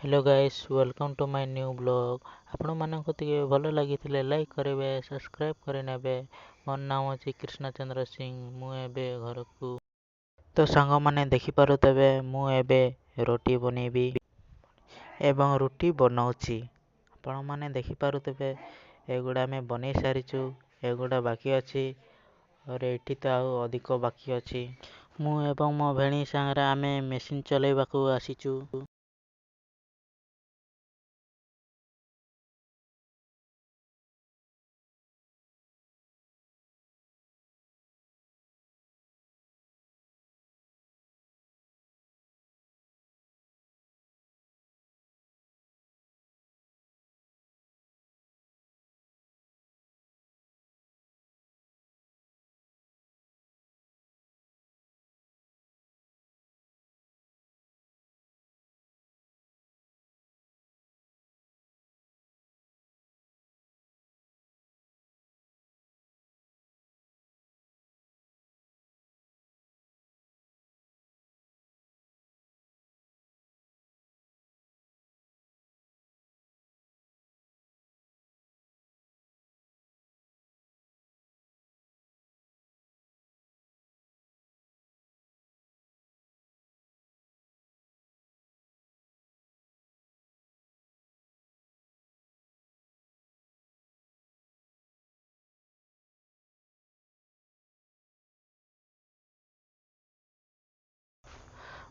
Hello guys welcome to my new blog. आपण मानक टिके भल लगी लाइक करेंगे सब्सक्राइब करेंगे। मोर नाम अछि कृष्णचंद्र सिंह। मु एबे घर को तो सांग माने देखि पारुतबे मु एबे रोटी बनेबी एवं रोटी बनाउछि। आपण माने देखि पारुतबे एगुडा में बनै सारिछु, एगुडा बाकी अछि और एठी तो आउ अधिक बाकी अछि। मु एवं मो भेणी संगरे आमे मेसिन चलेबाकू आसीछु।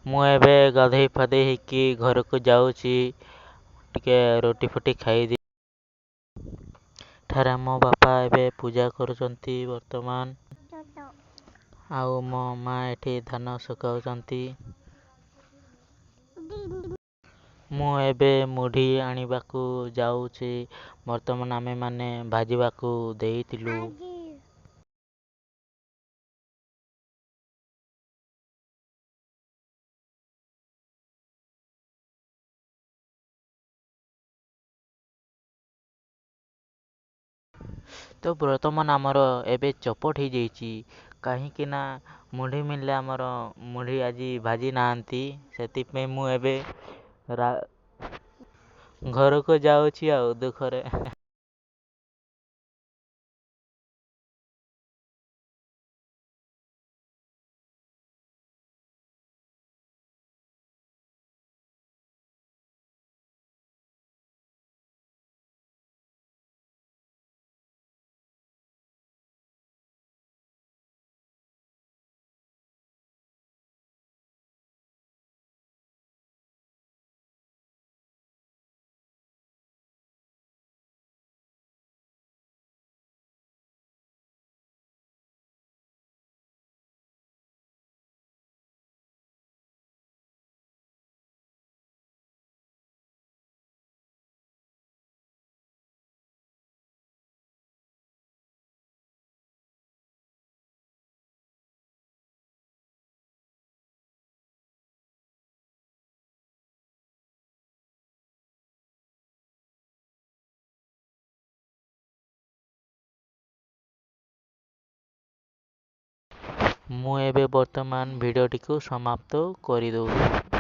ମୁଁ ଏବେ ଗାଧେଇ ପାଧେଇ ହେଇକି ଘରକୁ ଯାଉଛି। ଟିକେ ରୋଟି ଫୁଟି ଖାଇଦି ଠାରେ ମୋ ବାପା ଏବେ ପୂଜା କରୁଛନ୍ତି ବର୍ତ୍ତମାନ। ଆଉ ମୋ ମା ଏଠି ଧାନ ଶୁଖାଉଛନ୍ତି। ମୁଁ ଏବେ ମୁଢି ଆଣିବାକୁ ଯାଉଛି। ବର୍ତ୍ତମାନ ଆମେ ମାନେ ଭାଜିବାକୁ ଦେଇଥିଲୁ। ତ ବର୍ତ୍ତମାନ ଆମର ଏବେ ଚପଟ ହେଇଯାଇଛି, କାହିଁକି ନା ମୁଢି ମିଳିଲେ ଆମର ମୁଢି ଆଜି ଭାଜି ନାହାନ୍ତି। ସେଥିପାଇଁ ମୁଁ ଏବେ ଘରକୁ ଯାଉଛି ଆଉ ଦୁଃଖରେ। ମୁଁ ଏବେ ବର୍ତ୍ତମାନ ଭିଡ଼ିଓଟିକୁ ସମାପ୍ତ କରିଦଉଛି।